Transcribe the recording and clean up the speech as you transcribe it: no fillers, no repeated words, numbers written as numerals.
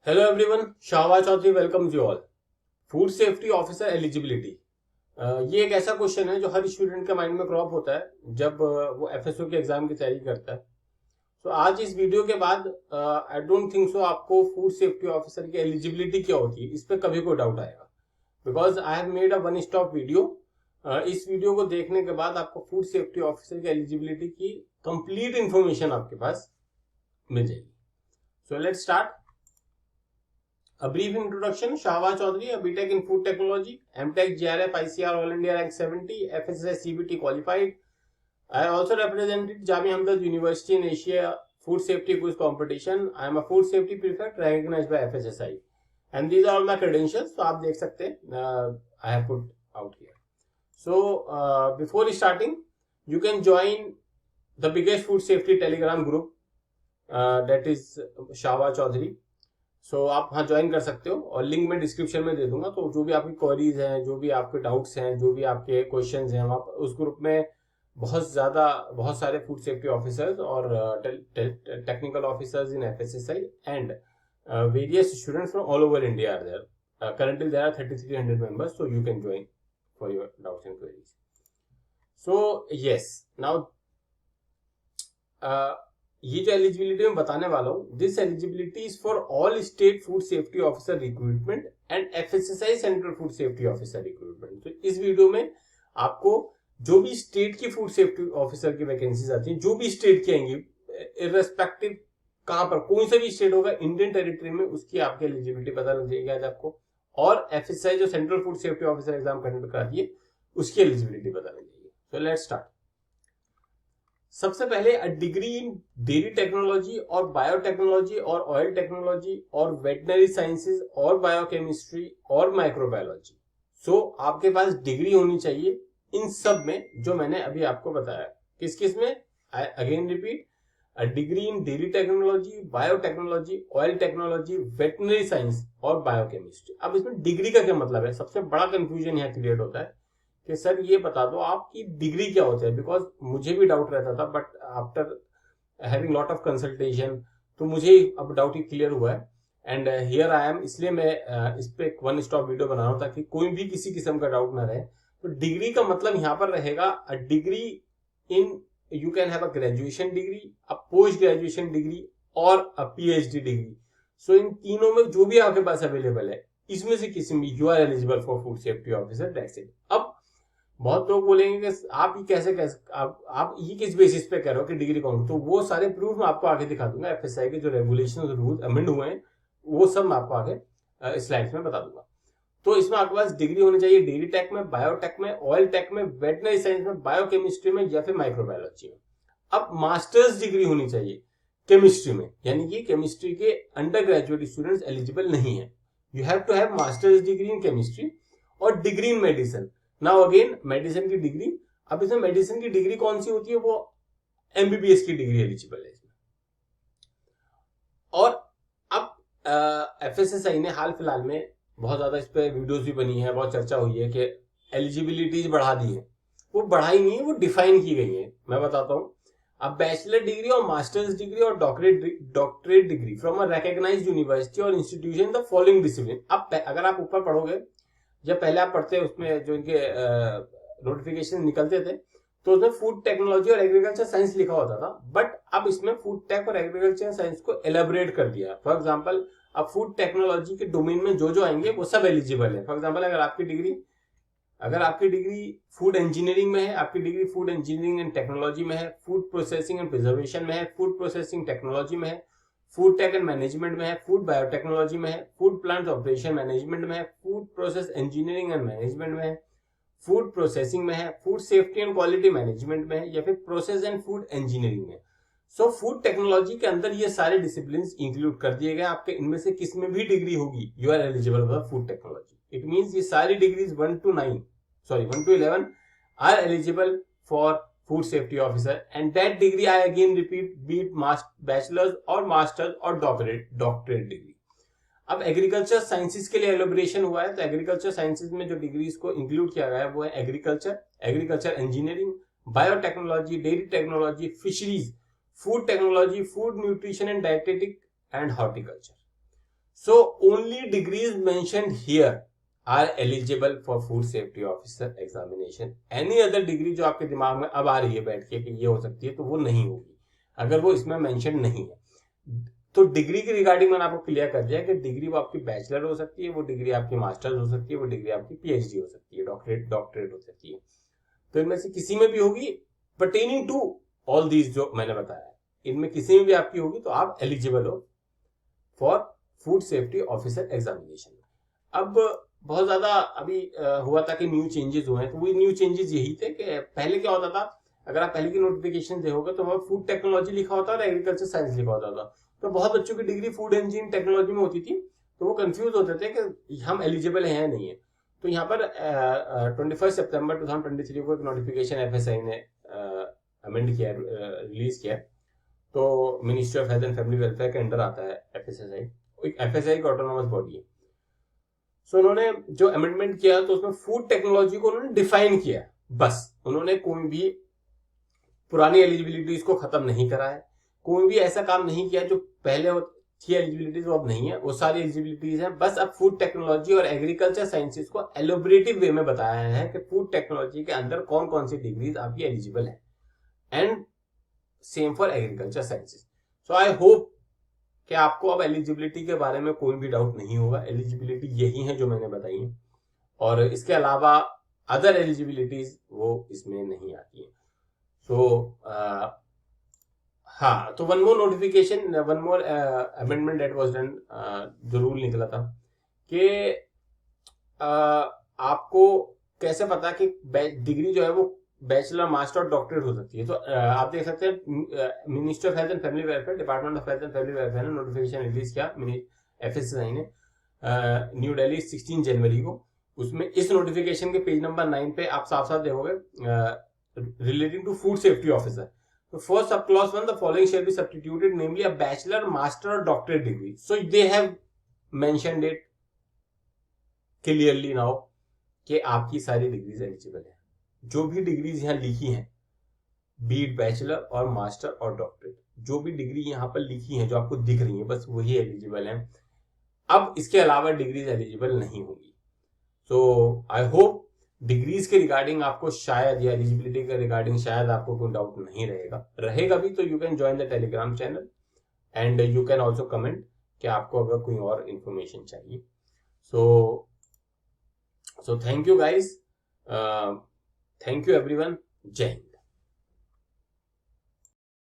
Hello everyone, Shahwa Chaudhary welcomes you all. Food safety officer eligibility, ये एक ऐसा question है जो हर स्टूडेंट के माइंड में क्रॉप होता है जब वो एफएसओ के एग्जाम की तैयारी करता है। तो आज इस वीडियो के बाद आई डोंट थिंक सो आपको फूड सेफ्टी ऑफिसर की एलिजिबिलिटी क्या होती है इस पर कभी कोई डाउट आएगा, because I have made a one stop video. इस वीडियो को देखने के बाद आपको फूड सेफ्टी ऑफिसर की एलिजिबिलिटी की कंप्लीट इंफॉर्मेशन आपके पास मिल जाएगी। So let's start. A brief introduction: Shahwa Chaudhary, a BTech in Food Technology, MTech JRF ICR All India Rank 70, FSSAI CBT qualified. I also represented Jamia Hamdard University in Asia Food Safety Quiz Competition. I am a Food Safety Prefect recognized by FSSAI. And these are all my credentials. So आप देख सकते हैं, I have put out here. So before starting, you can join the biggest food safety Telegram group, that is Shahwa Chaudhary. आप वहाँ join कर सकते हो और लिंक मैं डिस्क्रिप्शन में दे दूंगा। तो जो भी आपकी क्वेरीज हैं, जो भी आपके डाउट्स हैं, जो भी आपके क्वेश्चंस हैं, वहाँ उस ग्रुप में बहुत सारे फूड सेफ्टी ऑफिसर्स और technical officers in FSSI and various students from all over India are there. currently there are 3300 members, so you can join for your doubts and queries. So yes, now ये जो eligibility मैं बताने वाला हूँ, this eligibility is for all state food safety officer recruitment and FSSI central food safety officer recruitment. तो इस video में आपको जो भी स्टेट की फूड सेफ्टी ऑफिसर की वैकेंसीज आती हैं, जो भी स्टेट की आएंगी, इररेस्पेक्टिव कहां पर कोई सा भी स्टेट होगा इंडियन टेरिटरी में, उसकी आपकी एलिजिबिलिटी पता लग जाएगी आज आपको। और एफएसएसआई जो central food safety officer exam conduct कराती है, उसकी एलिजिबिलिटी पता लग जाएगी। So let's start. सबसे पहले a degree in dairy technology और बायोटेक्नोलॉजी और ऑयल टेक्नोलॉजी और वेटनरी साइंसेज और बायोकेमिस्ट्री और माइक्रोबायोलॉजी। सो आपके पास डिग्री होनी चाहिए इन सब में जो मैंने अभी आपको बताया। किस किस में? Again repeat, a degree in dairy technology, biotechnology, oil technology, veterinary science और बायोकेमिस्ट्री। अब इसमें डिग्री का क्या मतलब है? सबसे बड़ा कंफ्यूजन यहाँ क्रिएट होता है कि सर ये बता दो आपकी डिग्री क्या होती है, बिकॉज मुझे भी डाउट रहता था, but after having lot of consultation तो मुझे अब डाउट ही क्लियर हुआ है। एंड हियर आई एम, इसलिए मैं इस पे एक वन स्टॉप वीडियो बना रहा हूँ ताकि कोई भी किसी किस्म का डाउट ना रहे। तो डिग्री का मतलब यहाँ पर रहेगा a degree in, you can have a graduation degree, a post graduation degree और अ पीएचडी डिग्री। सो इन तीनों में जो भी आपके पास अवेलेबल है, इसमें से किसी में you are eligible for food safety officer, that's it. अब बहुत लोग बोलेंगे कि आप ये कैसे आप ये किस बेसिस पे कह रहे हो कि डिग्री कौन? तो वो सारे प्रूफ मैं आपको आगे दिखा दूंगा। एफएसआई के जो रेगुलेशन रूल अमेंड हुए हैं वो सब मैं आपको आगे स्लाइड्स में बता दूंगा। तो इसमें आपके पास डिग्री होनी चाहिए डेयरी टेक में, बायोटेक में, ऑयल टेक में, वेटनरी साइंस में, बायोकेमिस्ट्री में या फिर माइक्रोबायोलॉजी में। अब मास्टर्स डिग्री होनी चाहिए केमिस्ट्री में, यानी कि केमिस्ट्री के अंडर ग्रेजुएट स्टूडेंट्स एलिजिबल नहीं है। You have to have masters degree in chemistry और degree in medicine. Now again medicine की डिग्री, अब इसमें मेडिसिन की डिग्री कौन सी होती है? वो एमबीबीएस की डिग्री एलिजिबल है इसमें। और अब एफएसएसआई ने हाल फिलहाल में बहुत ज्यादा इस पे वीडियोस भी बनी है, बहुत चर्चा हुई है कि एलिजिबिलिटीज बढ़ा दी है। वो बढ़ाई नहीं है, वो डिफाइन की गई है। मैं बताता हूँ। अब बैचलर डिग्री और मास्टर्स डिग्री और doctorate degree from a recognised university और इंस्टीट्यूशन द फॉलोइंग डिसिप्लिन। अब अगर आप ऊपर पढ़ोगे, जब पहले आप पढ़ते उसमें जो इनके नोटिफिकेशन निकलते थे तो उसमें फूड टेक्नोलॉजी और एग्रीकल्चर साइंस लिखा होता था, बट अब इसमें फूड टेक और एग्रीकल्चर साइंस को एलेबरेट कर दिया। फॉर एग्जांपल, अब फूड टेक्नोलॉजी के डोमेन में जो जो आएंगे वो सब एलिजिबल है। फॉर एग्जांपल, अगर आपकी डिग्री फूड इंजीनियरिंग में है, आपकी degree food engineering and technology में है, फूड प्रोसेसिंग एंड प्रिजर्वेशन में है, फूड प्रोसेसिंग टेक्नोलॉजी में है, फूड टेक एंड मैनेजमेंट में है, फूड बायोटेक्नोलॉजी में है, फूड प्लांट ऑपरेशन मैनेजमेंट में है, food process engineering and management में है, फूड प्रोसेसिंग में है, food safety and quality management में है, या फिर प्रोसेस एंड फूड इंजीनियरिंग में। सो फूड टेक्नोलॉजी के अंदर ये सारे डिसिप्लिन इंक्लूड कर दिए गए। आपके इनमें से किस में भी डिग्री होगी, you are eligible for food technology. It means ये सारी degrees 1 to 11 are eligible for food safety officer, and that degree, I again repeat, be it bachelor's or master's or doctorate degree। अब agriculture sciences के लिए elaboration हुआ है, तो agriculture sciences में जो डिग्रीज को इंक्लूड किया गया है वो है agriculture engineering, biotechnology, dairy technology, fisheries, food technology, food nutrition and dietetic and horticulture. So only degrees mentioned here are eligible for food safety officer examination. Any other degree जो आपके दिमाग में अब आ रही है बैठ के कि ये हो सकती है, तो वो नहीं होगी अगर वो इसमें मेंशन नहीं है। तो डिग्री के रिगार्डिंग मैंने आपको क्लियर कर दिया कि डिग्री वो आपकी बैचलर हो सकती है, वो डिग्री आपकी मास्टर्स हो सकती है, वो डिग्री आपकी पीएचडी हो सकती है, डॉक्टरेट हो सकती है। तो इनमें से किसी में भी होगी पर्टेनिंग टू ऑल दीज जो मैंने बताया, इनमें किसी में भी आपकी होगी तो आप एलिजिबल हो for food safety officer examination. अब बहुत ज्यादा अभी हुआ था कि न्यू चेंजेस हुए हैं, तो वो न्यू चेंजेस यही थे कि पहले क्या होता था, अगर आप पहले की नोटिफिकेशन देखोगे तो वहां फूड टेक्नोलॉजी लिखा होता और एग्रीकल्चर साइंस लिखा होता था। तो बहुत बच्चों की डिग्री फूड इंजीनियरिंग टेक्नोलॉजी में होती थी, तो वो कंफ्यूज होते थे कि हम एलिजिबल हैं या नहीं है। तो यहाँ पर 21 सितंबर 2023 को एक नोटिफिकेशन एफएसआई ने अमेंड किया, रिलीज किया। तो ministry of health and family welfare के अंडर आता है एफएसआई, एक एफएसआई का ऑटोनोमस बॉडी है। सो उन्होंने जो अमेंडमेंट किया तो उसमें फूड टेक्नोलॉजी को उन्होंने डिफाइन किया, बस उन्होंने कोई भी पुरानी एलिजिबिलिटीज को खत्म नहीं करा है, कोई भी ऐसा काम नहीं किया जो पहले थी एलिजिबिलिटीज वो अब नहीं है, वो सारी एलिजिबिलिटीज हैं। बस अब फूड टेक्नोलॉजी और एग्रीकल्चर साइंसेज को एलोबरेटिव वे में बताया है कि फूड टेक्नोलॉजी के अंदर कौन कौन सी डिग्रीज आपकी एलिजिबल है, and same for agriculture sciences. So I hope कि आपको अब एलिजिबिलिटी के बारे में कोई भी डाउट नहीं होगा। एलिजिबिलिटी यही है जो मैंने बताई है, और इसके अलावा अदर एलिजिबिलिटीज वो इसमें नहीं आती है। सो हाँ, तो one more notification, one more amendment that was done, जो रूल निकला था कि आपको कैसे पता कि डिग्री जो है वो बैचलर, मास्टर और डॉक्टरेट हो सकती है। तो आप देख सकते हैं ministry of health and family welfare, department of health and family welfare ने नोटिफिकेशन रिलीज किया एफएसएसआई ने न्यू दिल्ली 16 जनवरी को। उसमें इस नोटिफिकेशन के पेज नंबर 9 पे आप साफ साफ देखोगे relating to food safety officer. So for subclause 1, the following shall be substituted, namely a bachelor, master or doctorate degree. So they have mentioned it clearly now कि आपकी सारी डिग्रीज एलिजिबल है। जो भी डिग्रीज यहाँ लिखी हैं, बीट बैचलर और मास्टर और डॉक्टरेट, जो भी डिग्री यहाँ पर लिखी हैं जो आपको दिख रही है, बस वही एलिजिबल है। अब इसके अलावा डिग्रीज एलिजिबल नहीं होगी। सो आई होप डिग्रीज के रिगार्डिंग आपको शायद, या एलिजिबिलिटी के रिगार्डिंग शायद आपको कोई डाउट नहीं रहेगा भी तो you can join the Telegram channel and you can also comment कि आपको अगर कोई और इंफॉर्मेशन चाहिए। So thank you guys, thank you everyone, जय हिंद।